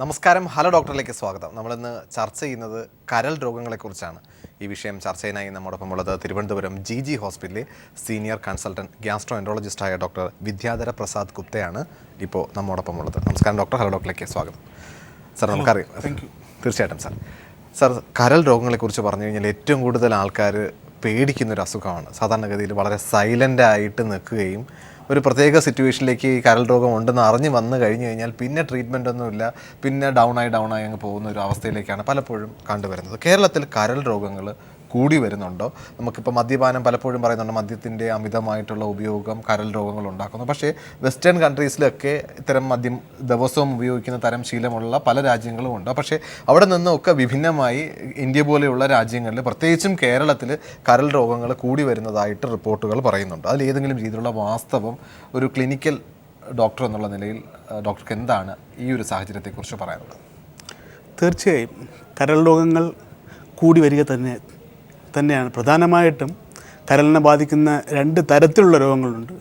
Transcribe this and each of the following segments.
നമസ്കാരം, ഹലോ ഡോക്ടറിലേക്ക് സ്വാഗതം. നമ്മളിന്ന് ചർച്ച ചെയ്യുന്നത് കരൾ രോഗങ്ങളെക്കുറിച്ചാണ്. ഈ വിഷയം ചർച്ച ചെയ്യാനായി നമ്മോടൊപ്പം ഉള്ളത് തിരുവനന്തപുരം GG ഹോസ്പിറ്റലിലെ സീനിയർ കൺസൾട്ടൻറ്റ് ഗ്യാസ്ട്രോ എൻട്രോളജിസ്റ്റായ ഡോക്ടർ വിദ്യാധര പ്രസാദ് ഗുപ്തയാണ് ഇപ്പോൾ നമ്മോടൊപ്പം ഉള്ളത്. നമസ്കാരം ഡോക്ടർ, ഹലോ ഡോക്ടറിലേക്ക് സ്വാഗതം. സാർ, നമുക്കറിയാം. തീർച്ചയായിട്ടും സാർ, കരൾ രോഗങ്ങളെക്കുറിച്ച് പറഞ്ഞു കഴിഞ്ഞാൽ ഏറ്റവും കൂടുതൽ ആൾക്കാർ പേടിക്കുന്നൊരു അസുഖമാണ്. സാധാരണഗതിയിൽ വളരെ സൈലൻ്റായിട്ട് നിൽക്കുകയും ഒരു പ്രത്യേക സിറ്റുവേഷനിലേക്ക് ഈ കരൾ രോഗം ഉണ്ടെന്ന് അറിഞ്ഞ് വന്നു കഴിഞ്ഞു കഴിഞ്ഞാൽ പിന്നെ ട്രീറ്റ്മെൻ്റ് ഒന്നുമില്ല, പിന്നെ ഡൗൺ ആയി അങ്ങ് പോകുന്ന ഒരു അവസ്ഥയിലേക്കാണ് പലപ്പോഴും കണ്ടുവരുന്നത്. കേരളത്തിൽ കരൾ രോഗങ്ങൾ കൂടി വരുന്നുണ്ടോ? നമുക്കിപ്പോൾ മദ്യപാനം പലപ്പോഴും പറയുന്നുണ്ട്, മദ്യത്തിൻ്റെ അമിതമായിട്ടുള്ള ഉപയോഗം കരൾ രോഗങ്ങൾ ഉണ്ടാക്കുന്നു. പക്ഷേ വെസ്റ്റേൺ കൺട്രീസിലൊക്കെ ഇത്തരം മദ്യം ദിവസവും ഉപയോഗിക്കുന്ന തരം ശീലമുള്ള പല രാജ്യങ്ങളും ഉണ്ട്. പക്ഷേ അവിടെ നിന്നൊക്കെ വിഭിന്നമായി ഇന്ത്യ പോലെയുള്ള രാജ്യങ്ങളിൽ, പ്രത്യേകിച്ചും കേരളത്തിൽ കരൾ രോഗങ്ങൾ കൂടി വരുന്നതായിട്ട് റിപ്പോർട്ടുകൾ പറയുന്നുണ്ട്. അതിൽ ഏതെങ്കിലും രീതിയിലുള്ള വാസ്തവം ഒരു ക്ലിനിക്കൽ ഡോക്ടർ എന്നുള്ള നിലയിൽ ഡോക്ടർക്ക് എന്താണ് ഈ ഒരു സാഹചര്യത്തെക്കുറിച്ച് പറയാനുള്ളത്? തീർച്ചയായും കരൾ രോഗങ്ങൾ കൂടി വരിക തന്നെയാണ്. പ്രധാനമായിട്ടും കരളിനെ ബാധിക്കുന്ന രണ്ട് തരത്തിലുള്ള രോഗങ്ങളുണ്ട്.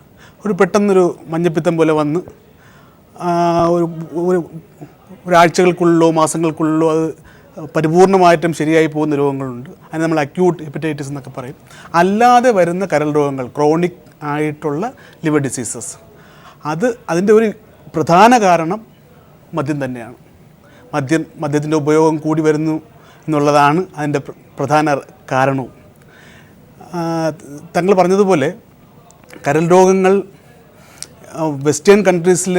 ഒരു പെട്ടെന്നൊരു മഞ്ഞപ്പിത്തം പോലെ വന്ന് ഒരാഴ്ചകൾക്കുള്ളിലോ മാസങ്ങൾക്കുള്ളിലോ അത് പരിപൂർണമായിട്ടും ശരിയായി പോകുന്ന രോഗങ്ങളുണ്ട്. അതിന് നമ്മൾ അക്യൂട്ട് ഹെപ്പറ്റൈറ്റിസ് എന്നൊക്കെ പറയും. അല്ലാതെ വരുന്ന കരൾ രോഗങ്ങൾ, ക്രോണിക് ആയിട്ടുള്ള ലിവർ ഡിസീസസ്, അതിൻ്റെ ഒരു പ്രധാന കാരണം മദ്യം തന്നെയാണ്. മദ്യത്തിൻ്റെ ഉപയോഗം കൂടി വരുന്നു എന്നുള്ളതാണ് അതിൻ്റെ പ്രധാന കാരണവും. താങ്കൾ പറഞ്ഞതുപോലെ കരൾ രോഗങ്ങൾ വെസ്റ്റേൺ കൺട്രീസിൽ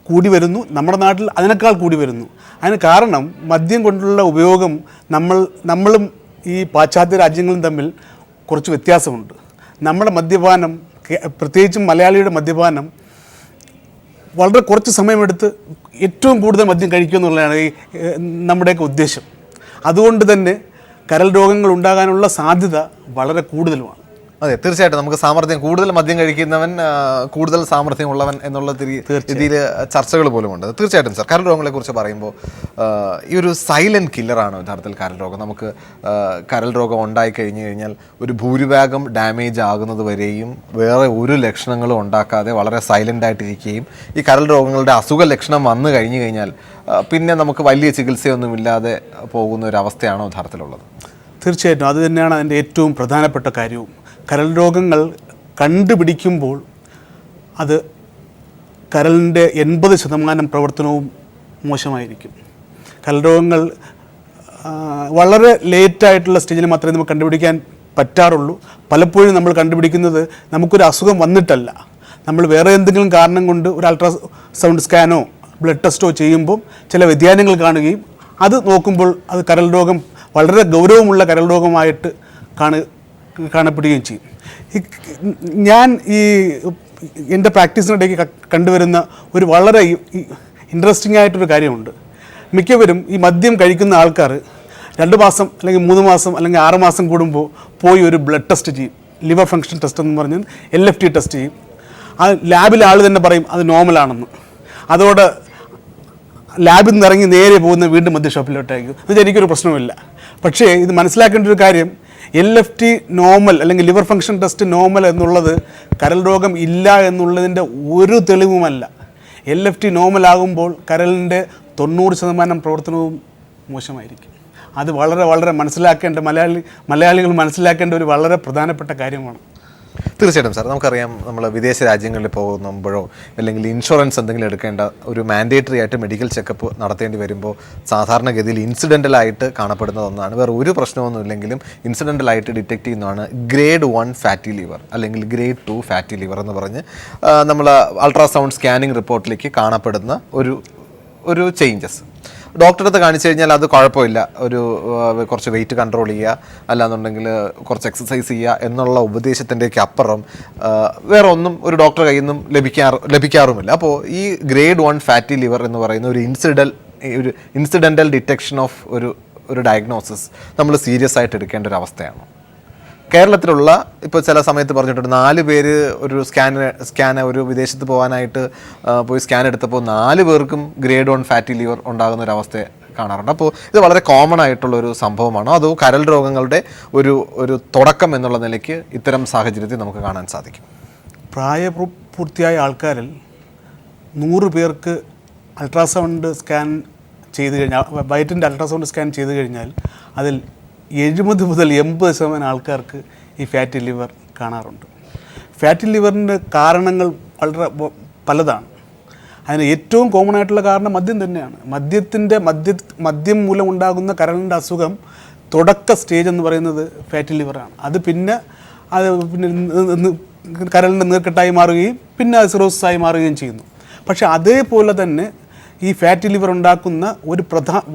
കൂടി വരുന്നു, നമ്മുടെ നാട്ടിൽ അതിനേക്കാൾ കൂടി വരുന്നു. അതിന് കാരണം മദ്യം കൊണ്ടുള്ള ഉപയോഗം നമ്മളും ഈ പാശ്ചാത്യ രാജ്യങ്ങളും തമ്മിൽ കുറച്ച് വ്യത്യാസമുണ്ട്. നമ്മുടെ മദ്യപാനം, പ്രത്യേകിച്ചും മലയാളിയുടെ മദ്യപാനം, വളരെ കുറച്ച് സമയമെടുത്ത് ഏറ്റവും കൂടുതൽ മദ്യം കഴിക്കുക എന്നുള്ളതാണ് നമ്മുടെയൊക്കെ ഉദ്ദേശം. അതുകൊണ്ട് തന്നെ കരൾ രോഗങ്ങൾ ഉണ്ടാകാനുള്ള സാധ്യത വളരെ കൂടുതലുമാണ്. അതെ, തീർച്ചയായിട്ടും. നമുക്ക് സാമർഥ്യം, കൂടുതൽ മദ്യം കഴിക്കുന്നവൻ കൂടുതൽ സാമർഥ്യമുള്ളവൻ എന്നുള്ള രീതിയിൽ ചർച്ചകൾ പോലുമുണ്ട്. തീർച്ചയായിട്ടും സാർ, കരൾ രോഗങ്ങളെക്കുറിച്ച് പറയുമ്പോൾ ഈ ഒരു സൈലൻറ്റ് കില്ലറാണ് യഥാർത്ഥത്തിൽ കരൾ രോഗം. നമുക്ക് കരൾ രോഗം ഉണ്ടായി കഴിഞ്ഞു കഴിഞ്ഞാൽ ഒരു ഭൂരിഭാഗം ഡാമേജ് ആകുന്നത് വരെയും വേറെ ഒരു ലക്ഷണങ്ങളും ഉണ്ടാക്കാതെ വളരെ സൈലൻ്റായിട്ടിരിക്കുകയും ഈ കരൾ രോഗങ്ങളുടെ അസുഖ ലക്ഷണം വന്നു കഴിഞ്ഞു കഴിഞ്ഞാൽ പിന്നെ നമുക്ക് വലിയ ചികിത്സയൊന്നുമില്ലാതെ പോകുന്ന ഒരു അവസ്ഥയാണോ യഥാർത്ഥത്തിലുള്ളത്? തീർച്ചയായിട്ടും അത് തന്നെയാണ് അതിൻ്റെ ഏറ്റവും പ്രധാനപ്പെട്ട കാര്യവും. കരൾ രോഗങ്ങൾ കണ്ടുപിടിക്കുമ്പോൾ അത് കരളിൻ്റെ 80% പ്രവർത്തനവും മോശമായിരിക്കും. കരൾ രോഗങ്ങൾ വളരെ ലേറ്റായിട്ടുള്ള സ്റ്റേജിൽ മാത്രമേ നമുക്ക് കണ്ടുപിടിക്കാൻ പറ്റാറുള്ളൂ. പലപ്പോഴും നമ്മൾ കണ്ടുപിടിക്കുന്നത് നമുക്കൊരു അസുഖം വന്നിട്ടല്ല, നമ്മൾ വേറെ എന്തെങ്കിലും കാരണം കൊണ്ട് ഒരു അൾട്രാസൗണ്ട് സ്കാനോ ബ്ലഡ് ടെസ്റ്റോ ചെയ്യുമ്പോൾ ചില വ്യതിയാനങ്ങൾ കാണുകയും അത് നോക്കുമ്പോൾ അത് കരൾ രോഗം, വളരെ ഗൗരവമുള്ള കരൾ രോഗമായിട്ട് കാണപ്പെടുകയും ചെയ്യും. ഞാൻ എൻ്റെ പ്രാക്ടീസിനിടയ്ക്ക് കണ്ടുവരുന്ന ഒരു വളരെ ഇൻട്രസ്റ്റിംഗ് ആയിട്ടൊരു കാര്യമുണ്ട്. മിക്കവരും ഈ മദ്യം കഴിക്കുന്ന ആൾക്കാർ 2 മാസം അല്ലെങ്കിൽ 3 മാസം അല്ലെങ്കിൽ 6 മാസം കൂടുമ്പോൾ പോയി ഒരു ബ്ലഡ് ടെസ്റ്റ് ചെയ്യും. ലിവർ ഫങ്ഷൻ ടെസ്റ്റ് എന്ന് പറഞ്ഞ് LFT ടെസ്റ്റ് ചെയ്യും. ആ ലാബിലെ ആൾ തന്നെ പറയും അത് നോർമലാണെന്ന്. അതോടെ ലാബിൽ നിന്ന് ഇറങ്ങി നേരെ പോകുന്ന വീണ്ടും മദ്യ ഷോപ്പിലോട്ടായിരിക്കും. എന്നുവെച്ചാൽ എനിക്കൊരു പ്രശ്നമില്ല. പക്ഷേ ഇത് മനസ്സിലാക്കേണ്ട ഒരു കാര്യം, LFT നോർമൽ അല്ലെങ്കിൽ ലിവർ ഫങ്ഷൻ ടെസ്റ്റ് നോർമൽ എന്നുള്ളത് കരൾ രോഗം ഇല്ല എന്നുള്ളതിൻ്റെ ഒരു തെളിവുമല്ല. LFT നോർമൽ ആകുമ്പോൾ കരളിൻ്റെ 90% പ്രവർത്തനവും മോശമായിരിക്കും. അത് വളരെ വളരെ മനസ്സിലാക്കേണ്ട, മലയാളികൾ മനസ്സിലാക്കേണ്ട ഒരു വളരെ പ്രധാനപ്പെട്ട കാര്യമാണ്. തീർച്ചയായിട്ടും സാർ, നമുക്കറിയാം, നമ്മൾ വിദേശ രാജ്യങ്ങളിൽ പോകുമ്പോഴോ അല്ലെങ്കിൽ ഇൻഷുറൻസ് എന്തെങ്കിലും എടുക്കേണ്ട ഒരു മാൻഡേറ്ററി ആയിട്ട് മെഡിക്കൽ ചെക്കപ്പ് നടത്തേണ്ടി വരുമ്പോൾ സാധാരണഗതിയിൽ ഇൻസിഡൻ്റലായിട്ട് കാണപ്പെടുന്ന ഒന്നാണ്, വേറെ ഒരു പ്രശ്നമൊന്നും ഇല്ലെങ്കിലും ഇൻസിഡൻ്റലായിട്ട് ഡിറ്റക്ട് ചെയ്യുന്നതാണ് ഗ്രേഡ് 1 ഫാറ്റി ലിവർ അല്ലെങ്കിൽ ഗ്രേഡ് 2 ഫാറ്റി ലിവർ എന്ന് പറഞ്ഞ് നമ്മൾ അൾട്രാസൗണ്ട് സ്കാനിങ് റിപ്പോർട്ടിലേക്ക് കാണപ്പെടുന്ന ഒരു ചേഞ്ചസ്. ഡോക്ടറെ അടുത്ത് കാണിച്ചു കഴിഞ്ഞാൽ അത് കുഴപ്പമില്ല, കുറച്ച് വെയിറ്റ് കൺട്രോൾ ചെയ്യുക, അല്ലാന്നുണ്ടെങ്കിൽ കുറച്ച് എക്സസൈസ് ചെയ്യുക എന്നുള്ള ഉപദേശത്തിൻ്റെയൊക്കെ അപ്പുറം വേറെ ഒന്നും ഒരു ഡോക്ടറെ കയ്യിൽ നിന്നും ലഭിക്കാറുമില്ല. അപ്പോൾ ഈ ഗ്രേഡ് 1 ഫാറ്റി ലിവർ എന്ന് പറയുന്ന ഒരു ഇൻസിഡൻ്റൽ ഡിറ്റക്ഷൻ ഓഫ് ഒരു ഡയഗ്നോസിസ് നമ്മൾ സീരിയസ് ആയിട്ട് എടുക്കേണ്ട ഒരു അവസ്ഥയാണ്. കേരളത്തിലുള്ള ഇപ്പോൾ ചില സമയത്ത് പറഞ്ഞിട്ടുണ്ട് 4 പേര് ഒരു സ്കാൻ ഒരു വിദേശത്ത് പോകാനായിട്ട് പോയി സ്കാൻ എടുത്തപ്പോൾ 4 പേർക്കും ഗ്രേഡ് 1 ഫാറ്റി ലിവർ ഉണ്ടാകുന്ന ഒരു അവസ്ഥ കാണാറുണ്ട്. അപ്പോൾ ഇത് വളരെ കോമൺ ആയിട്ടുള്ളൊരു സംഭവമാണോ, അതോ കരൾ രോഗങ്ങളുടെ ഒരു തുടക്കം എന്നുള്ള നിലയ്ക്ക് ഇത്തരം സാഹചര്യത്തിൽ നമുക്ക് കാണാൻ സാധിക്കും? പ്രായപൂർത്തിയായ ആൾക്കാരിൽ 100 പേർക്ക് അൾട്രാസൗണ്ട് സ്കാൻ ചെയ്ത് കഴിഞ്ഞാൽ, വയറ്റിൻ്റെ അൾട്രാസൗണ്ട് സ്കാൻ ചെയ്ത് കഴിഞ്ഞാൽ അതിൽ 70 മുതൽ 80% ആൾക്കാർക്ക് ഈ ഫാറ്റി ലിവർ കാണാറുണ്ട്. ഫാറ്റി ലിവറിൻ്റെ കാരണങ്ങൾ വളരെ പലതാണ്. അതിന് ഏറ്റവും കോമൺ ആയിട്ടുള്ള കാരണം മദ്യം തന്നെയാണ്. മദ്യം മൂലം ഉണ്ടാകുന്ന കരളിൻ്റെ അസുഖം തുടക്ക സ്റ്റേജ് എന്ന് പറയുന്നത് ഫാറ്റി ലിവറാണ്. അത് പിന്നെ കരളിൻ്റെ നീർക്കെട്ടായി മാറുകയും പിന്നെ അത് സിറോസിസായി മാറുകയും ചെയ്യുന്നു. പക്ഷേ അതേപോലെ തന്നെ ഈ ഫാറ്റി ലിവർ ഉണ്ടാക്കുന്ന ഒരു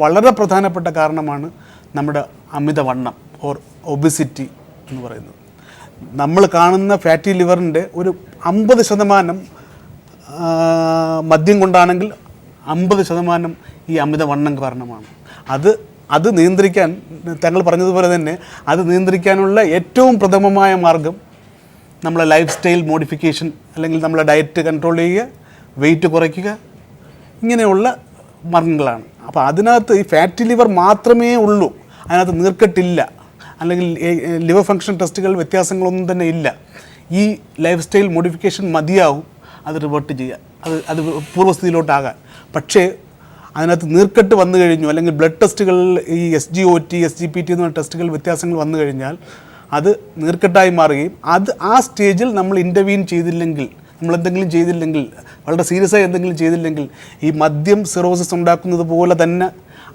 വളരെ പ്രധാനപ്പെട്ട കാരണമാണ് നമ്മുടെ അമിതവണ്ണം ഓർ ഒബിസിറ്റി എന്ന് പറയുന്നത്. നമ്മൾ കാണുന്ന ഫാറ്റി ലിവറിൻ്റെ ഒരു 50% മദ്യം കൊണ്ടാണെങ്കിൽ 50% ഈ അമിതവണ്ണം കാരണമാണ്. അത് നിയന്ത്രിക്കാൻ, താങ്കൾ പറഞ്ഞതുപോലെ തന്നെ അത് നിയന്ത്രിക്കാനുള്ള ഏറ്റവും പ്രഥമമായ മാർഗം നമ്മളെ ലൈഫ് സ്റ്റൈൽ മോഡിഫിക്കേഷൻ, അല്ലെങ്കിൽ നമ്മളെ ഡയറ്റ് കൺട്രോൾ ചെയ്യുക, വെയിറ്റ് കുറയ്ക്കുക, ഇങ്ങനെയുള്ള മാർഗങ്ങളാണ്. അപ്പോൾ അതിനകത്ത് ഈ ഫാറ്റി ലിവർ മാത്രമേ ഉള്ളൂ, അതിനകത്ത് നീർക്കെട്ടില്ല, അല്ലെങ്കിൽ ലിവർ ഫങ്ഷൻ ടെസ്റ്റുകൾ വ്യത്യാസങ്ങളൊന്നും തന്നെ ഇല്ല. ഈ ലൈഫ് സ്റ്റൈൽ മോഡിഫിക്കേഷൻ മതിയാവും അത് റിവേർട്ട് ചെയ്യുക, അത് പൂർവ്വസ്ഥിതിയിലോട്ടാകാൻ. പക്ഷേ അതിനകത്ത് നീർക്കെട്ട് വന്നു കഴിഞ്ഞു, അല്ലെങ്കിൽ ബ്ലഡ് ടെസ്റ്റുകളിൽ ഈ SGOT, SGPT എന്ന ടെസ്റ്റുകൾ വ്യത്യാസങ്ങൾ വന്നു കഴിഞ്ഞാൽ അത് നീർക്കെട്ടായി മാറുകയും ആ സ്റ്റേജിൽ നമ്മൾ ഇൻ്റർവീൻ ചെയ്തില്ലെങ്കിൽ, നമ്മളെന്തെങ്കിലും ചെയ്തില്ലെങ്കിൽ, വളരെ സീരിയസ് ആയി എന്തെങ്കിലും ചെയ്തില്ലെങ്കിൽ, ഈ മദ്യം സിറോസിസ് ഉണ്ടാക്കുന്നത് പോലെ തന്നെ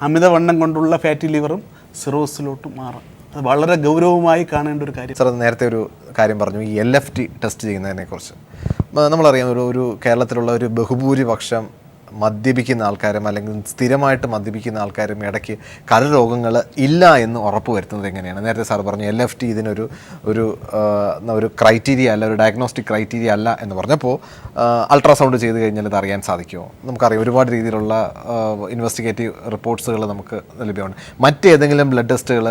അമിതവണ്ണം കൊണ്ടുള്ള ഫാറ്റി ലിവറും സിറോസിലോട്ട് മാറും. അത് വളരെ ഗൗരവമായി കാണേണ്ട ഒരു കാര്യം. സാർ, നേരത്തെ ഒരു കാര്യം പറഞ്ഞു, ഈ LFT ടെസ്റ്റ് ചെയ്യുന്നതിനെക്കുറിച്ച്. നമ്മളറിയാം, ഒരു കേരളത്തിലുള്ള ഒരു ബഹുഭൂരിപക്ഷം മദ്യപിക്കുന്ന ആൾക്കാരും അല്ലെങ്കിൽ സ്ഥിരമായിട്ട് മദ്യപിക്കുന്ന ആൾക്കാരും ഇടയ്ക്ക് കരൾ രോഗങ്ങൾ ഇല്ല എന്ന് ഉറപ്പ് വരുത്തുന്നത് എങ്ങനെയാണ്? നേരത്തെ സാർ പറഞ്ഞു LFT ഇതിനൊരു ഒരു ക്രൈറ്റീരിയ അല്ല, ഒരു ഡയഗ്നോസ്റ്റിക് ക്രൈറ്റീരിയ അല്ല എന്ന് പറഞ്ഞപ്പോൾ അൾട്രാസൗണ്ട് ചെയ്ത് കഴിഞ്ഞാൽ ഇത് അറിയാൻ സാധിക്കുമോ? നമുക്കറിയാം ഒരുപാട് രീതിയിലുള്ള ഇൻവെസ്റ്റിഗേറ്റീവ് റിപ്പോർട്ട്സുകൾ നമുക്ക് ലഭ്യമാണ്. മറ്റേതെങ്കിലും ബ്ലഡ് ടെസ്റ്റുകൾ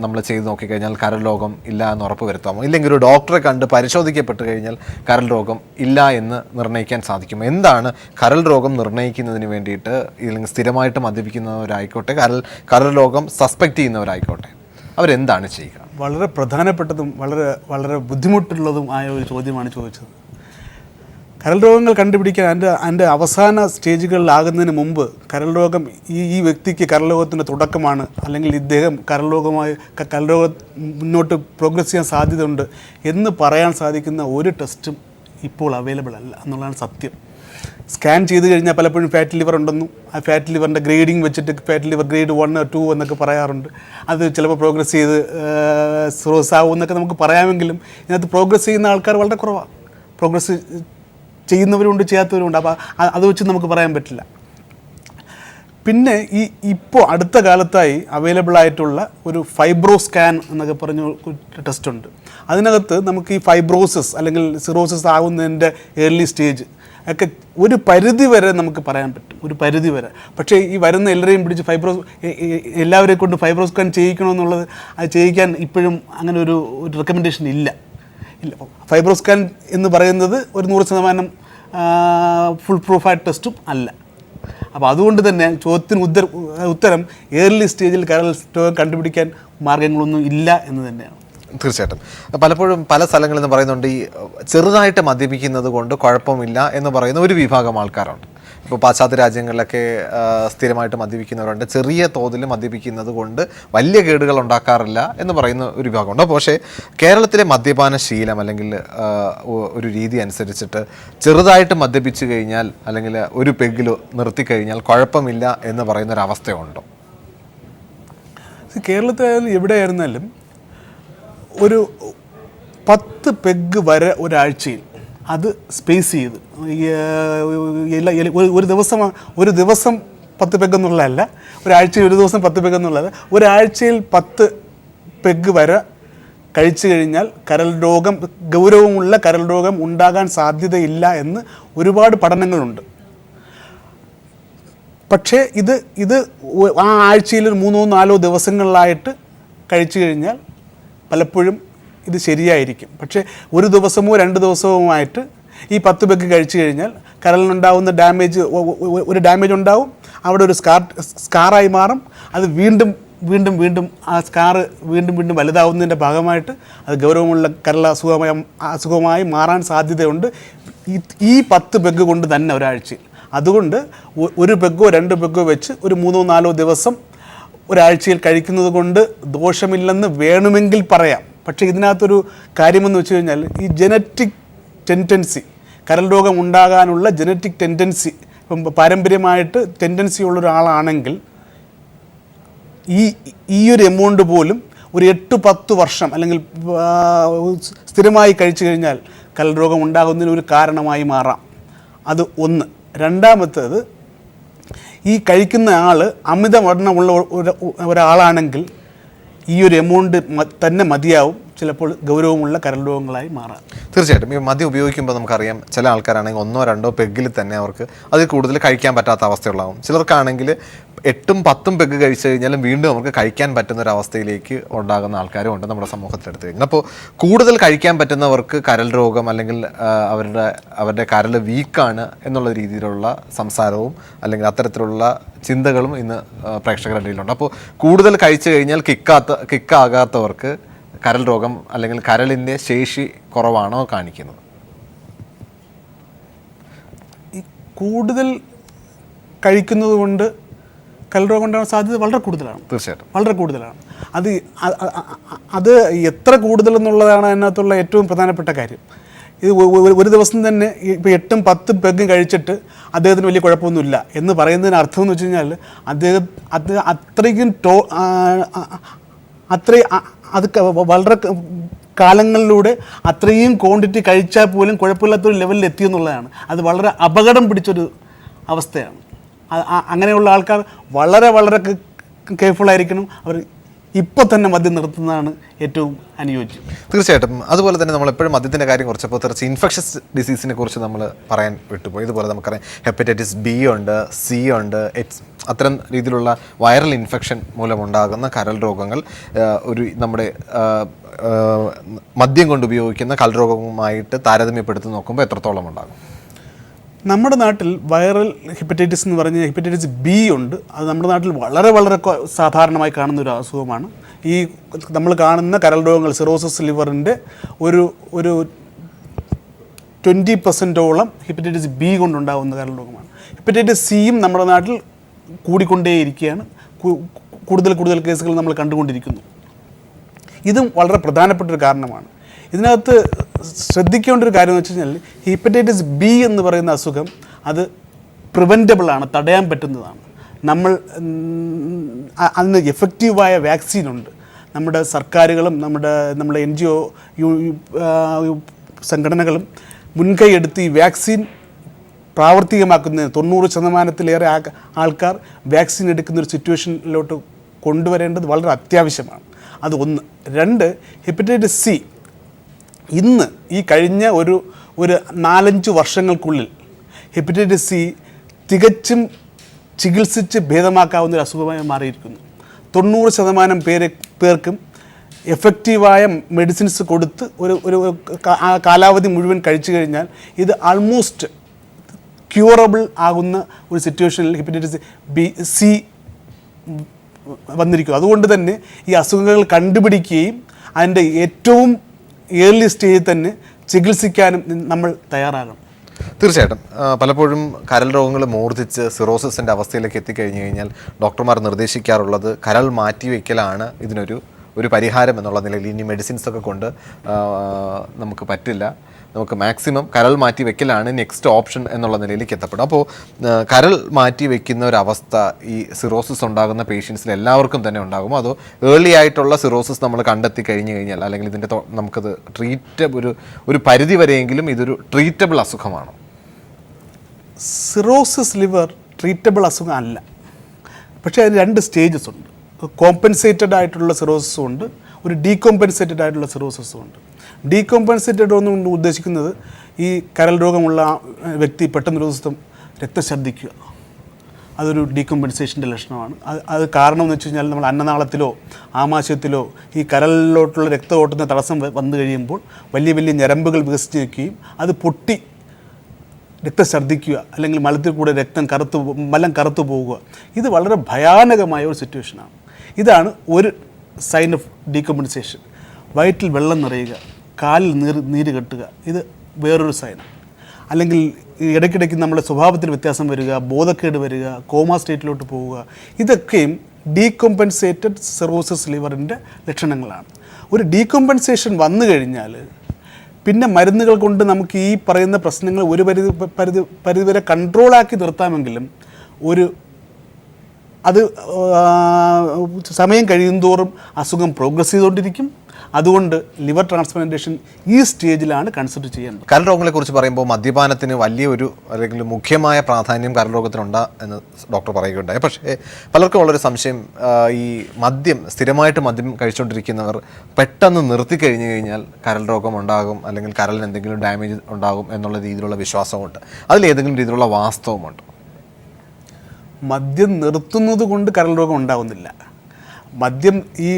നമ്മൾ ചെയ്ത് നോക്കിക്കഴിഞ്ഞാൽ കരൾ രോഗം ഇല്ല എന്ന് ഉറപ്പ് വരുത്താമോ? ഇല്ലെങ്കിൽ ഒരു ഡോക്ടറെ കണ്ട് പരിശോധിക്കപ്പെട്ട് കഴിഞ്ഞാൽ കരൾ രോഗം ഇല്ല എന്ന് നിർണ്ണയിക്കാൻ സാധിക്കുമോ? എന്താണ് കരൾ രോഗം നിർണ്ണയിക്കുന്നതിന് വേണ്ടിയിട്ട്, ഇല്ലെങ്കിൽ സ്ഥിരമായിട്ട് മദ്യപിക്കുന്നവരായിക്കോട്ടെ, കരൾ രോഗം സസ്പെക്റ്റ് ചെയ്യുന്നവരായിക്കോട്ടെ, അവരെന്താണ് ചെയ്യുക? വളരെ പ്രധാനപ്പെട്ടതും വളരെ വളരെ ബുദ്ധിമുട്ടുള്ളതും ആയ ഒരു ചോദ്യമാണ് ചോദിച്ചത്. കരൾ രോഗങ്ങൾ കണ്ടുപിടിക്കാൻ അതിൻ്റെ അവസാന സ്റ്റേജുകളിലാകുന്നതിന് മുമ്പ് കരൾ രോഗം ഈ വ്യക്തിക്ക് കരൾ രോഗത്തിൻ്റെ തുടക്കമാണ്, അല്ലെങ്കിൽ ഇദ്ദേഹം കരൾ രോഗം മുന്നോട്ട് പ്രോഗ്രസ് ചെയ്യാൻ സാധ്യതയുണ്ട് എന്ന് പറയാൻ സാധിക്കുന്ന ഒരു ടെസ്റ്റും ഇപ്പോൾ അവൈലബിൾ അല്ല എന്നുള്ളതാണ് സത്യം. സ്കാൻ ചെയ്ത് കഴിഞ്ഞാൽ പലപ്പോഴും ഫാറ്റി ലിവർ ഉണ്ടെന്നും ആ ഫാറ്റി ലിവറിൻ്റെ ഗ്രേഡിങ് വെച്ചിട്ട് ഫാറ്റി ലിവർ ഗ്രേഡ് 1 or 2 എന്നൊക്കെ പറയാറുണ്ട്. അത് ചിലപ്പോൾ പ്രോഗ്രസ് ചെയ്ത് സിറോസ് ആവും എന്നൊക്കെ നമുക്ക് പറയാമെങ്കിലും ഇതിനകത്ത് പ്രോഗ്രസ് ചെയ്യുന്ന ആൾക്കാർ വളരെ കുറവാണ്. പ്രോഗ്രസ് ചെയ്യുന്നവരുണ്ട്, ചെയ്യാത്തവരുണ്ട്. അപ്പോൾ അത് വെച്ച് നമുക്ക് പറയാൻ പറ്റില്ല. പിന്നെ ഇപ്പോൾ അടുത്ത കാലത്തായി അവൈലബിൾ ആയിട്ടുള്ള ഒരു ഫൈബ്രോ സ്കാൻ എന്നൊക്കെ പറഞ്ഞ ടെസ്റ്റ് ഉണ്ട്. അതിനകത്ത് നമുക്ക് ഈ ഫൈബ്രോസിസ് അല്ലെങ്കിൽ സിറോസിസ് ആവുന്നതിൻ്റെ ഏർലി സ്റ്റേജ് ഒക്കെ ഒരു പരിധി വരെ നമുക്ക് പറയാൻ പറ്റും, ഒരു പരിധി വരെ. പക്ഷേ ഈ വരുന്ന എല്ലാവരെയും പിടിച്ച് എല്ലാവരെയും കൊണ്ട് ഫൈബ്രോ സ്കാൻ ചെയ്യിക്കണമെന്നുള്ളത്, അത് ചെയ്യിക്കാൻ ഇപ്പോഴും അങ്ങനെ ഒരു റെക്കമെൻഡേഷൻ ഇല്ല. ഫൈബ്രോ സ്കാൻ എന്ന് പറയുന്നത് ഒരു 100% ഫുൾ പ്രൂഫായ ടെസ്റ്റും അല്ല. അപ്പോൾ അതുകൊണ്ട് തന്നെ ചോദ്യത്തിന് ഉത്തരം ഏർലി സ്റ്റേജിൽ കരൾ രോഗം കണ്ടുപിടിക്കാൻ മാർഗങ്ങളൊന്നും ഇല്ല എന്ന് തന്നെയാണ്. തീർച്ചയായിട്ടും. പലപ്പോഴും പല സ്ഥലങ്ങളിൽ നിന്ന് പറയുന്നുണ്ട്, ഈ ചെറുതായിട്ട് മദ്യപിക്കുന്നത് കൊണ്ട് കുഴപ്പമില്ല എന്ന് പറയുന്ന ഒരു വിഭാഗം ആൾക്കാരുണ്ട്. ഇപ്പോൾ പാശ്ചാത്യ രാജ്യങ്ങളിലൊക്കെ സ്ഥിരമായിട്ട് മദ്യപിക്കുന്നവരുണ്ട്, ചെറിയ തോതിൽ മദ്യപിക്കുന്നത് കൊണ്ട് വലിയ കേടുകൾ ഉണ്ടാക്കാറില്ല എന്ന് പറയുന്ന ഒരു വിഭാഗമുണ്ട്. പക്ഷേ കേരളത്തിലെ മദ്യപാന ശീലം അല്ലെങ്കിൽ ഒരു രീതി അനുസരിച്ചിട്ട് ചെറുതായിട്ട് മദ്യപിച്ച് കഴിഞ്ഞാൽ അല്ലെങ്കിൽ ഒരു പെഗ്ഗിൽ നിർത്തിക്കഴിഞ്ഞാൽ കുഴപ്പമില്ല എന്ന് പറയുന്നൊരവസ്ഥയുണ്ടോ? കേരളത്തിലായാലും എവിടെയായിരുന്നാലും ഒരു 10 പെഗ് വരെ ഒരാഴ്ചയിൽ അത് സ്പേസ് ചെയ്ത് ഒരു ദിവസം 10 പെഗ് എന്നുള്ളതല്ല, ഒരാഴ്ചയിൽ ഒരു ദിവസം 10 പെഗ് എന്നുള്ളത്, ഒരാഴ്ചയിൽ 10 പെഗ് വരെ കഴിച്ചു കഴിഞ്ഞാൽ ഗൗരവമുള്ള കരൾ രോഗം ഉണ്ടാകാൻ സാധ്യതയില്ല എന്ന് ഒരുപാട് പഠനങ്ങളുണ്ട്. പക്ഷേ ഇത് ആ ആഴ്ചയിൽ ഒരു 3-4 ദിവസങ്ങളിലായിട്ട് കഴിച്ചു കഴിഞ്ഞാൽ പലപ്പോഴും ഇത് ശരിയായിരിക്കും. പക്ഷേ ഒരു ദിവസമോ 2 ദിവസവുമായിട്ട് ഈ 10 പെഗ് കഴിച്ചു കഴിഞ്ഞാൽ കരളിനുണ്ടാവുന്ന ഒരു ഡാമേജ് ഉണ്ടാവും. അവിടെ ഒരു സ്കാറായി മാറും. അത് വീണ്ടും ആ സ്കാറ് വീണ്ടും വലുതാവുന്നതിൻ്റെ ഭാഗമായിട്ട് അത് ഗൗരവമുള്ള കരൾ അസുഖമായി മാറാൻ സാധ്യതയുണ്ട് ഈ 10 പെഗ് കൊണ്ട് തന്നെ ഒരാഴ്ചയിൽ. അതുകൊണ്ട് ഒരു പെഗ്ഗോ 2 പെഗ്ഗോ വെച്ച് ഒരു 3-4 ദിവസം ഒരാഴ്ചയിൽ കഴിക്കുന്നത് കൊണ്ട് ദോഷമില്ലെന്ന് വേണമെങ്കിൽ പറയാം. പക്ഷേ ഇതിനകത്തൊരു കാര്യമെന്ന് വെച്ച് കഴിഞ്ഞാൽ ഈ ജനറ്റിക് ടെൻഡൻസി, കരൾ രോഗം ഉണ്ടാകാനുള്ള ജനറ്റിക് ടെൻഡൻസി, ഇപ്പം പാരമ്പര്യമായിട്ട് ടെൻഡൻസി ഉള്ള ഒരാളാണെങ്കിൽ ഈ ഒരു എമൗണ്ട് പോലും ഒരു 8-10 വർഷം അല്ലെങ്കിൽ സ്ഥിരമായി കഴിച്ചു കഴിഞ്ഞാൽ കരൾ രോഗം ഉണ്ടാകുന്നതിന് ഒരു കാരണമായി മാറാം. അത് ഒന്ന്. രണ്ടാമത്തേത്, ഈ കഴിക്കുന്ന ആൾ അമിതവണ്ണമുള്ള ഒരാളാണെങ്കിൽ ഈ ഒരു എമൗണ്ട് തന്നെ മതിയാവും ചിലപ്പോൾ ഗൗരവമുള്ള കരൾ രോഗങ്ങളായി മാറാം. തീർച്ചയായിട്ടും ഈ മദ്യം ഉപയോഗിക്കുമ്പോൾ നമുക്കറിയാം, ചില ആൾക്കാരാണെങ്കിൽ 1-2 പെഗ്ഗിൽ തന്നെ അവർക്ക് അതിൽ കൂടുതൽ കഴിക്കാൻ പറ്റാത്ത അവസ്ഥയുള്ളതാവും. ചിലർക്കാണെങ്കിൽ 8-10 പെഗ്ഗ് കഴിച്ചു കഴിഞ്ഞാലും വീണ്ടും അവർക്ക് കഴിക്കാൻ പറ്റുന്ന ഒരു അവസ്ഥയിലേക്ക് ഉണ്ടാകുന്ന ആൾക്കാരും ഉണ്ട് നമ്മുടെ സമൂഹത്തിലെടുത്ത് കഴിഞ്ഞാൽ. അപ്പോൾ കൂടുതൽ കഴിക്കാൻ പറ്റുന്നവർക്ക് കരൾ രോഗം അല്ലെങ്കിൽ അവരുടെ കരൾ വീക്കാണ് എന്നുള്ള രീതിയിലുള്ള സംസാരവും അല്ലെങ്കിൽ അത്തരത്തിലുള്ള ചിന്തകളും ഇന്ന് പ്രേക്ഷകരുടെ ഇടയിലുണ്ട്. അപ്പോൾ കൂടുതൽ കഴിച്ചു കഴിഞ്ഞാൽ കിക്കാകാത്തവർക്ക് കരൾ രോഗം അല്ലെങ്കിൽ കരളിൻ്റെ ശേഷി കുറവാണോ കാണിക്കുന്നത്? ഈ കൂടുതൽ കഴിക്കുന്നത് കൊണ്ട് കരൾ രോഗം ഉണ്ടാകാൻ സാധ്യത വളരെ കൂടുതലാണ്. തീർച്ചയായിട്ടും വളരെ കൂടുതലാണ്. അത് എത്ര കൂടുതലെന്നുള്ളതാണ് അതിനകത്തുള്ള ഏറ്റവും പ്രധാനപ്പെട്ട കാര്യം. ഇത് ഒരു ദിവസം തന്നെ ഇപ്പോൾ 8-10 പെഗ്ഗും കഴിച്ചിട്ട് അദ്ദേഹത്തിന് വലിയ കുഴപ്പമൊന്നുമില്ല എന്ന് പറയുന്നതിന് അർത്ഥം എന്ന് വെച്ച് കഴിഞ്ഞാൽ അത്രയും അത് വളരെ കാലങ്ങളിലൂടെ അത്രയും ക്വാണ്ടിറ്റി കഴിച്ചാൽ പോലും കുഴപ്പമില്ലാത്തൊരു ലെവലിൽ എത്തിയെന്നുള്ളതാണ്. അത് വളരെ അപകടം പിടിച്ചൊരു അവസ്ഥയാണ്. അങ്ങനെയുള്ള ആൾക്കാർ വളരെ വളരെ കെയർഫുള്ളായിരിക്കണം. അവർ ഇപ്പോൾ തന്നെ മദ്യം നിർത്തുന്നതാണ് ഏറ്റവും അനുയോജ്യം. തീർച്ചയായിട്ടും. അതുപോലെ തന്നെ നമ്മളെപ്പോഴും മദ്യത്തിൻ്റെ കാര്യം കുറച്ചപ്പോൾ തീർച്ചയായും ഇൻഫെക്ഷസ് ഡിസീസിനെ കുറിച്ച് നമ്മൾ പറയാൻ വിട്ടുപോയി. ഇതുപോലെ നമുക്കറിയാം ഹെപ്പറ്റൈറ്റിസ് ബി ഉണ്ട്, സി ഉണ്ട്, അത്തരം രീതിയിലുള്ള വൈറൽ ഇൻഫെക്ഷൻ മൂലമുണ്ടാകുന്ന കരൾ രോഗങ്ങൾ നമ്മുടെ മദ്യം കൊണ്ട് ഉപയോഗിക്കുന്ന കരൾ രോഗവുമായിട്ട് താരതമ്യപ്പെടുത്തി നോക്കുമ്പോൾ എത്രത്തോളം ഉണ്ടാകും? നമ്മുടെ നാട്ടിൽ വൈറൽ ഹെപ്പറ്റൈറ്റിസ് എന്ന് പറഞ്ഞാൽ ഹെപ്പറ്റൈറ്റിസ് ബി ഉണ്ട്. അത് നമ്മുടെ നാട്ടിൽ വളരെ വളരെ സാധാരണമായി കാണുന്ന ഒരു അസുഖമാണ്. ഈ നമ്മൾ കാണുന്ന കരൾ രോഗങ്ങൾ, സിറോസിസ് ലിവറിൻ്റെ ഒരു 20% ഹെപ്പറ്റൈറ്റിസ് ബി കൊണ്ടുണ്ടാകുന്ന കരൾ രോഗമാണ്. ഹെപ്പറ്റൈറ്റിസ് സിയും നമ്മുടെ നാട്ടിൽ കൂടിക്കൊണ്ടേയിരിക്കുകയാണ്. കൂടുതൽ കേസുകൾ നമ്മൾ കണ്ടുകൊണ്ടിരിക്കുന്നു. ഇതും വളരെ പ്രധാനപ്പെട്ടൊരു കാരണമാണ്. ഇതിനകത്ത് ശ്രദ്ധിക്കേണ്ട ഒരു കാര്യം എന്ന് വെച്ച് കഴിഞ്ഞാൽ ഹെപ്പറ്റൈറ്റിസ് ബി എന്ന് പറയുന്ന അസുഖം അത് പ്രിവെൻറ്റബിളാണ്, തടയാൻ പറ്റുന്നതാണ്. അതിന് എഫക്റ്റീവായ വാക്സിനുണ്ട്. നമ്മുടെ സർക്കാരുകളും നമ്മുടെ NGO സംഘടനകളും മുൻകൈ എടുത്ത് ഈ വാക്സിൻ പ്രാവർത്തികമാക്കുന്നതിന് 90%-ലേറെ ആൾക്കാർ വാക്സിൻ എടുക്കുന്നൊരു സിറ്റുവേഷനിലോട്ട് കൊണ്ടുവരേണ്ടത് വളരെ അത്യാവശ്യമാണ്. അത് ഒന്ന്. രണ്ട്, ഹെപ്പറ്റൈറ്റിസ് സി ഇന്ന് ഈ കഴിഞ്ഞ ഒരു 4-5 വർഷങ്ങൾക്കുള്ളിൽ ഹെപ്പറ്റൈറ്റിസ് സി തികച്ചും ചികിത്സിച്ച് ഭേദമാക്കാവുന്ന ഒരു അസുഖമായി മാറിയിരിക്കുന്നു. 90% പേർക്കും എഫക്റ്റീവായ മെഡിസിൻസ് കൊടുത്ത് ഒരു കാലാവധി മുഴുവൻ കഴിച്ചു കഴിഞ്ഞാൽ ഇത് ആൾമോസ്റ്റ് ക്യൂറബിൾ ആകുന്ന ഒരു സിറ്റുവേഷനിൽ ഹെപ്പറ്റൈറ്റിസ് ബി സി വന്നിരിക്കും. അതുകൊണ്ട് തന്നെ ഈ അസുഖങ്ങൾ കണ്ടുപിടിക്കുകയും അതിൻ്റെ ഏറ്റവും ഏർലി സ്റ്റേജിൽ തന്നെ ചികിത്സിക്കാനും നമ്മൾ തയ്യാറാകണം. തീർച്ചയായിട്ടും. പലപ്പോഴും കരൾ രോഗങ്ങൾ മൂർച്ഛിച്ച് സിറോസിസിൻ്റെ അവസ്ഥയിലേക്ക് എത്തിക്കഴിഞ്ഞു കഴിഞ്ഞാൽ ഡോക്ടർമാർ നിർദ്ദേശിക്കാറുള്ളത് കരൾ മാറ്റിവെക്കലാണ് ഒരു പരിഹാരം എന്നുള്ള നിലയിൽ. ഇനി മെഡിസിൻസൊക്കെ കൊണ്ട് നമുക്ക് പറ്റില്ല, നമുക്ക് മാക്സിമം കരൾ മാറ്റി വെക്കലാണ് നെക്സ്റ്റ് ഓപ്ഷൻ എന്നുള്ള നിലയിലേക്ക് എത്തപ്പെടും. അപ്പോൾ കരൾ മാറ്റി വെക്കുന്ന ഒരവസ്ഥ ഈ സിറോസിസ് ഉണ്ടാകുന്ന പേഷ്യൻസിൽ എല്ലാവർക്കും തന്നെ ഉണ്ടാകുമോ, അതോ ഏർലി ആയിട്ടുള്ള സിറോസിസ് നമ്മൾ കണ്ടെത്തി കഴിഞ്ഞു കഴിഞ്ഞാൽ അല്ലെങ്കിൽ ഇതിൻ്റെ നമുക്കത് ഒരു പരിധി വരെയെങ്കിലും ഇതൊരു ട്രീറ്റബിൾ അസുഖമാണോ? സിറോസിസ് ലിവർ ട്രീറ്റബിൾ അസുഖം അല്ല. പക്ഷേ അതിന് 2 സ്റ്റേജസ് ഉണ്ട്. കോമ്പൻസേറ്റഡ് ആയിട്ടുള്ള സിറോസിസും ഉണ്ട്, ഒരു ഡീകോമ്പൻസേറ്റഡ് ആയിട്ടുള്ള സിറോസിസും ഉണ്ട്. ഡീകോമ്പൻസേറ്റഡ് എന്നുകൊണ്ട് ഉദ്ദേശിക്കുന്നത് ഈ കരൾ രോഗമുള്ള വ്യക്തി പെട്ടെന്ന് ഒരു ദിവസം രക്തഛർദ്ദിക്കുക. അതൊരു ഡീകോമ്പൻസേഷൻ്റെ ലക്ഷണമാണ്. അത് കാരണം എന്ന് വെച്ച് കഴിഞ്ഞാൽ നമ്മൾ അന്നനാളത്തിലോ ആമാശയത്തിലോ ഈ കരളിലോട്ടുള്ള രക്തം ഓട്ടുന്ന തടസ്സം വന്നു കഴിയുമ്പോൾ വലിയ വലിയ ഞരമ്പുകൾ വികസിച്ച് നിൽക്കുകയും അത് പൊട്ടി രക്തം ഛർദ്ദിക്കുക, അല്ലെങ്കിൽ മലത്തിൽ കൂടെ മലം കറുത്തു പോവുക. ഇത് വളരെ ഭയാനകമായ ഒരു സിറ്റുവേഷനാണ്. ഇതാണ് ഒരു സൈൻ ഓഫ് ഡീകോമ്പൻസേഷൻ. വയറ്റിൽ വെള്ളം നിറയുക, കാലിൽ നീര് കെട്ടുക, ഇത് വേറൊരു സൈനാണ്. അല്ലെങ്കിൽ ഈ ഇടയ്ക്കിടയ്ക്ക് നമ്മുടെ സ്വഭാവത്തിൽ വ്യത്യാസം വരിക, ബോധക്കേട് വരിക, കോമ സ്റ്റേറ്റിലോട്ട് പോവുക, ഇതൊക്കെയും ഡീകോമ്പൻസേറ്റഡ് സിറോസിസ് ലിവറിൻ്റെ ലക്ഷണങ്ങളാണ്. ഒരു ഡീകോമ്പൻസേഷൻ വന്നു കഴിഞ്ഞാൽ പിന്നെ മരുന്നുകൾ കൊണ്ട് നമുക്ക് ഈ പറയുന്ന പ്രശ്നങ്ങൾ ഒരു പരിധിവരെ കൺട്രോളാക്കി നിർത്താമെങ്കിലും അത് സമയം കഴിയുന്തോറും അസുഖം പ്രോഗ്രസ് ചെയ്തുകൊണ്ടിരിക്കും. അതുകൊണ്ട് ലിവർ ട്രാൻസ്പ്ലാന്റേഷൻ ഈ സ്റ്റേജിലാണ് കൺസിഡർ ചെയ്യേണ്ടത്. കരൾ രോഗങ്ങളെക്കുറിച്ച് പറയുമ്പോൾ മദ്യപാനത്തിന് വലിയൊരു അല്ലെങ്കിൽ മുഖ്യമായ പ്രാധാന്യം കരൾ രോഗത്തിനുണ്ട് എന്ന് ഡോക്ടർ പറയുകയുണ്ടായി. പക്ഷേ പലർക്കും ഉള്ളൊരു സംശയം, ഈ സ്ഥിരമായിട്ട് മദ്യം കഴിച്ചുകൊണ്ടിരിക്കുന്നവർ പെട്ടെന്ന് നിർത്തി കഴിഞ്ഞു കഴിഞ്ഞാൽ കരൾ രോഗം ഉണ്ടാകും അല്ലെങ്കിൽ കരളിന് എന്തെങ്കിലും ഡാമേജ് ഉണ്ടാകും എന്നുള്ള രീതിയിലുള്ള വിശ്വാസമുണ്ട്. അതിലേതെങ്കിലും രീതിയിലുള്ള വാസ്തവമുണ്ട്? മദ്യം നിർത്തുന്നത് കൊണ്ട് കരൾ രോഗം ഉണ്ടാകുന്നില്ല. മദ്യം ഈ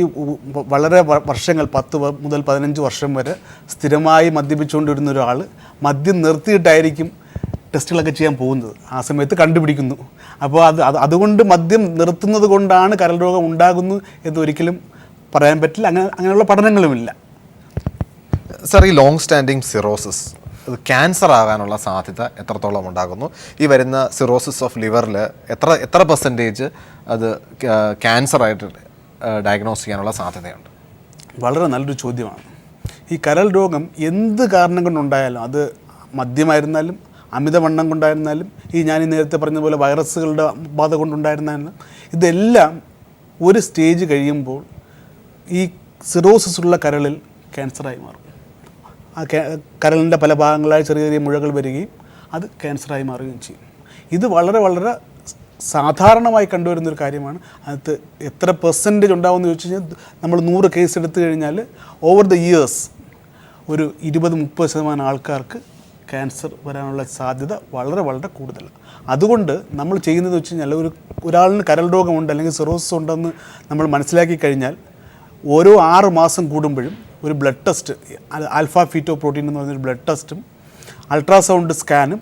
വളരെ വർഷങ്ങൾ 10 മുതൽ 15 വർഷം വരെ സ്ഥിരമായി മദ്യപിച്ചുകൊണ്ടിരുന്ന ഒരാൾ മദ്യം നിർത്തിയിട്ടായിരിക്കും ടെസ്റ്റുകളൊക്കെ ചെയ്യാൻ പോകുന്നത്. ആ സമയത്ത് കണ്ടുപിടിക്കുന്നു. അപ്പോൾ അതുകൊണ്ട് മദ്യം നിർത്തുന്നത് കൊണ്ടാണ് കരൾ രോഗം ഉണ്ടാകുന്നു എന്നൊരിക്കലും പറയാൻ പറ്റില്ല. അങ്ങനെയുള്ള പഠനങ്ങളുമില്ല. സർ, ഈ ലോങ് സ്റ്റാൻഡിങ് സിറോസിസ് അത് ക്യാൻസർ ആകാനുള്ള സാധ്യത എത്രത്തോളം ഉണ്ടാകുന്നു? ഈ വരുന്ന സിറോസിസ് ഓഫ് ലിവറിൽ എത്ര പെർസെൻറ്റേജ് അത് ക്യാൻസറായിട്ട് ഡയഗ്നോസ് ചെയ്യാനുള്ള സാധ്യതയുണ്ട്? വളരെ നല്ലൊരു ചോദ്യമാണ്. ഈ കരൾ രോഗം എന്ത് കാരണം കൊണ്ടുണ്ടായാലും, അത് മദ്യമായിരുന്നാലും അമിതവണ്ണം കൊണ്ടായിരുന്നാലും ഞാൻ നേരത്തെ പറഞ്ഞ പോലെ വൈറസുകളുടെ ബാധ കൊണ്ടുണ്ടായിരുന്നാലും, ഇതെല്ലാം ഒരു സ്റ്റേജ് കഴിയുമ്പോൾ ഈ സിറോസിസ് ഉള്ള കരളിൽ ക്യാൻസറായി മാറും. ആ കരളിൻ്റെ പല ഭാഗങ്ങളായി ചെറിയ ചെറിയ മുഴകൾ വരികയും അത് ക്യാൻസറായി മാറുകയും ചെയ്യും. ഇത് വളരെ വളരെ സാധാരണമായി കണ്ടുവരുന്നൊരു കാര്യമാണ്. അത് എത്ര പെർസെൻറ്റേജ് ഉണ്ടാവുമെന്ന് ചോദിച്ചു കഴിഞ്ഞാൽ, നമ്മൾ 100 കേസ് എടുത്തു കഴിഞ്ഞാൽ ഓവർ ദ ഇയേഴ്സ് ഒരു 20-30% ആൾക്കാർക്ക് ക്യാൻസർ വരാനുള്ള സാധ്യത വളരെ വളരെ കൂടുതലാണ്. അതുകൊണ്ട് നമ്മൾ ചെയ്യുന്നത് വെച്ച് കഴിഞ്ഞാൽ, ഒരാളിന് കരൾ രോഗമുണ്ട് അല്ലെങ്കിൽ സിറോസിസ് ഉണ്ടെന്ന് നമ്മൾ മനസ്സിലാക്കി കഴിഞ്ഞാൽ ഓരോ 6 മാസം കൂടുമ്പോഴും ഒരു ബ്ലഡ് ടെസ്റ്റ്, ആൽഫ ഫീറ്റോ പ്രോട്ടീൻ എന്ന് പറഞ്ഞൊരു ബ്ലഡ് ടെസ്റ്റും അൾട്രാസൗണ്ട് സ്കാനും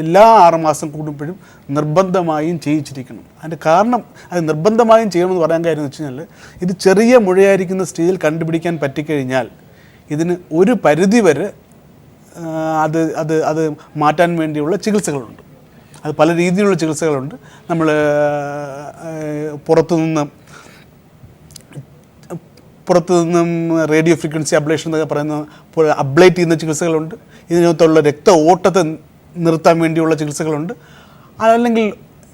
എല്ലാ 6 മാസം കൂടുമ്പോഴും നിർബന്ധമായും ചെയ്യിച്ചിരിക്കണം. അതിൻ്റെ കാരണം, അത് നിർബന്ധമായും ചെയ്യണമെന്ന് പറയാൻ കാര്യം എന്ന് വെച്ച് കഴിഞ്ഞാൽ, ഇത് ചെറിയ മുഴയായിരിക്കുന്ന സ്റ്റേജിൽ കണ്ടുപിടിക്കാൻ പറ്റിക്കഴിഞ്ഞാൽ ഇതിന് ഒരു പരിധി വരെ അത് മാറ്റാൻ വേണ്ടിയുള്ള ചികിത്സകളുണ്ട്. അത് പല രീതിയിലുള്ള ചികിത്സകളുണ്ട്. നമ്മൾ പുറത്തുനിന്നും റേഡിയോ ഫ്രീക്വൻസി അബ്ലേഷൻ എന്നൊക്കെ പറയുന്ന അബ്ലേറ്റ് ചെയ്യുന്ന ചികിത്സകളുണ്ട്. ഇതിനകത്തുള്ള രക്ത ഓട്ടത്തെ നിർത്താൻ വേണ്ടിയുള്ള ചികിത്സകളുണ്ട്. അല്ലെങ്കിൽ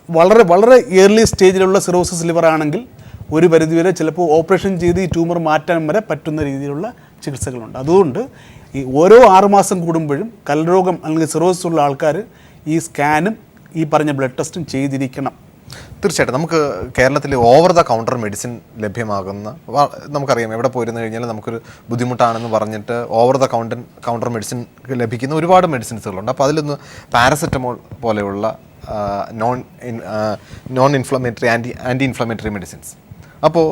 വളരെ വളരെ ഏർലി സ്റ്റേജിലുള്ള സിറോസിസ് ലിവർ ആണെങ്കിൽ ഒരു പരിധിവരെ ചിലപ്പോൾ ഓപ്പറേഷൻ ചെയ്ത് ഈ ട്യൂമർ മാറ്റാൻ വരെ പറ്റുന്ന രീതിയിലുള്ള ചികിത്സകളുണ്ട്. അതുകൊണ്ട് ഈ ഓരോ 6 മാസം കൂടുമ്പോഴും കരൾ രോഗം അല്ലെങ്കിൽ സിറോസിസ് ഉള്ള ആൾക്കാർ ഈ സ്കാനും ഈ പറഞ്ഞ ബ്ലഡ് ടെസ്റ്റും ചെയ്തിരിക്കണം. തീർച്ചയായിട്ടും നമുക്ക് കേരളത്തിൽ ഓവർ ദ കൗണ്ടർ മെഡിസിൻ ലഭ്യമാകുന്ന, നമുക്കറിയാം എവിടെ പോയിരുന്നു കഴിഞ്ഞാൽ നമുക്കൊരു ബുദ്ധിമുട്ടാണെന്ന് പറഞ്ഞിട്ട് ഓവർ ദ കൗണ്ടർ മെഡിസിൻ ലഭിക്കുന്ന ഒരുപാട് മെഡിസിൻസുകളുണ്ട്. അപ്പോൾ അതിലൊന്ന് പാരസെറ്റമോൾ പോലെയുള്ള non inflammatory anti inflammatory medicines. അപ്പോൾ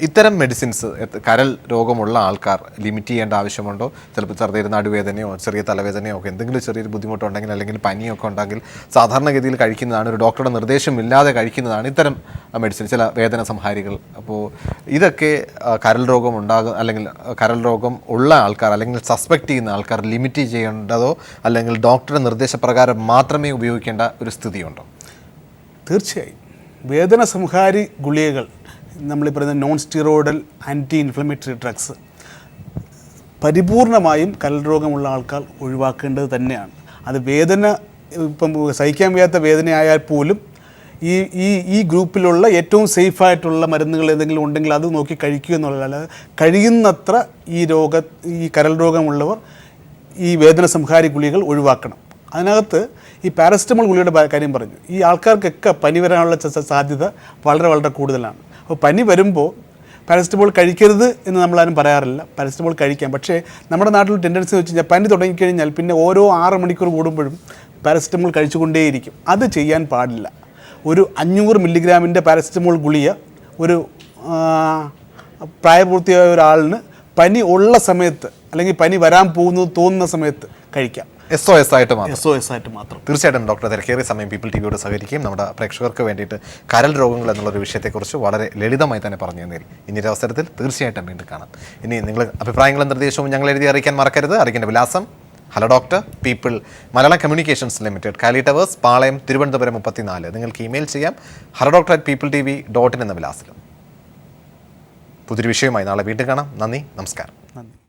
ഇത്തരം മെഡിസിൻസ് കരൾ രോഗമുള്ള ആൾക്കാർ ലിമിറ്റ് ചെയ്യേണ്ട ആവശ്യമുണ്ടോ? ചിലപ്പോൾ ചെറിയൊരു നടുവേദനയോ ചെറിയ തലവേദനയോ ഒക്കെ എന്തെങ്കിലും ചെറിയൊരു ബുദ്ധിമുട്ടുണ്ടെങ്കിൽ അല്ലെങ്കിൽ പനിയൊക്കെ ഉണ്ടെങ്കിൽ സാധാരണഗതിയിൽ കഴിക്കുന്നതാണ്, ഒരു ഡോക്ടറുടെ നിർദ്ദേശമില്ലാതെ കഴിക്കുന്നതാണ് ഇത്തരം മെഡിസിൻ, ചില വേദന സംഹാരികൾ. അപ്പോൾ ഇതൊക്കെ കരൾ രോഗം അല്ലെങ്കിൽ കരൾ രോഗം ഉള്ള ആൾക്കാർ അല്ലെങ്കിൽ സസ്പെക്റ്റ് ചെയ്യുന്ന ആൾക്കാർ ലിമിറ്റ് ചെയ്യേണ്ടതോ അല്ലെങ്കിൽ ഡോക്ടറുടെ നിർദ്ദേശപ്രകാരം മാത്രമേ ഉപയോഗിക്കേണ്ട ഒരു സ്ഥിതിയുണ്ടോ? തീർച്ചയായും വേദന സംഹാരി ഗുളികകൾ, നമ്മളീ പറയുന്ന non steroidal anti inflammatory drugs പരിപൂർണമായും കരൾ രോഗമുള്ള ആൾക്കാർ ഒഴിവാക്കേണ്ടത് തന്നെയാണ്. അത് വേദന ഇപ്പം സഹിക്കാൻ വയ്യാത്ത വേദനയായാൽ പോലും ഈ ഗ്രൂപ്പിലുള്ള ഏറ്റവും സേഫായിട്ടുള്ള മരുന്നുകൾ എന്തെങ്കിലും ഉണ്ടെങ്കിൽ അത് നോക്കി കഴിക്കുക എന്നുള്ളതല്ലാതെ കഴിയുന്നത്ര ഈ കരൾ രോഗമുള്ളവർ ഈ വേദന സംഹാരി ഗുളികകൾ ഒഴിവാക്കണം. അതിനകത്ത് ഈ പാരസെറ്റമോൾ ഗുളികയുടെ കാര്യം പറഞ്ഞു. ഈ ആൾക്കാർക്കൊക്കെ പനി വരാനുള്ള സാധ്യത വളരെ വളരെ കൂടുതലാണ്. അപ്പോൾ പനി വരുമ്പോൾ പാരസെറ്റമോൾ കഴിക്കരുത് എന്ന് നമ്മളാരും പറയാറില്ല. പാരസെറ്റമോൾ കഴിക്കാം. പക്ഷേ നമ്മുടെ നാട്ടിൽ ടെൻഡൻസി വെച്ച് കഴിഞ്ഞാൽ പനി തുടങ്ങിക്കഴിഞ്ഞാൽ പിന്നെ ഓരോ 6 മണിക്കൂർ കൂടുമ്പോഴും പാരസെറ്റമോൾ കഴിച്ചുകൊണ്ടേയിരിക്കും. അത് ചെയ്യാൻ പാടില്ല. ഒരു 500 മില്ലിഗ്രാമിൻ്റെ പാരസെറ്റമോൾ ഗുളിക ഒരു പ്രായപൂർത്തിയായ ഒരാളിന് പനി ഉള്ള സമയത്ത് അല്ലെങ്കിൽ പനി വരാൻ തോന്നുന്ന സമയത്ത് കഴിക്കാം. SOS ആയിട്ട് മാത്രം. തീർച്ചയായിട്ടും ഡോക്ടർ തിരക്കേറിയ സമയം പീപ്പിൾ ടിവിയോട് സഹകരിക്കുകയും നമ്മുടെ പ്രേക്ഷകർക്ക് വേണ്ടിയിട്ട് കരൾ രോഗങ്ങൾ എന്നുള്ളൊരു വിഷയത്തെക്കുറിച്ച് വളരെ ലളിതമായി തന്നെ പറഞ്ഞു തന്നതിൽ ഇനിയൊരു അവസരത്തിൽ തീർച്ചയായിട്ടും വീണ്ടും കാണാം. ഇനി നിങ്ങൾ അഭിപ്രായങ്ങളും നിർദ്ദേശവും ഞങ്ങൾ എഴുതി അറിയിക്കാൻ മറക്കരുത്. അറിയിക്കേണ്ട വിലാസം hello doctor people Malayalam communications limited, കാലി ടവേഴ്സ്, പാളയം, തിരുവനന്തപുരം 34. നിങ്ങൾക്ക് ഇമെയിൽ ചെയ്യാം hello@peopletv.in എന്ന വിലാസത്തിലും. പുതിയൊരു വിഷയമായി നാളെ വീണ്ടും കാണാം. നന്ദി, നമസ്കാരം. നന്ദി.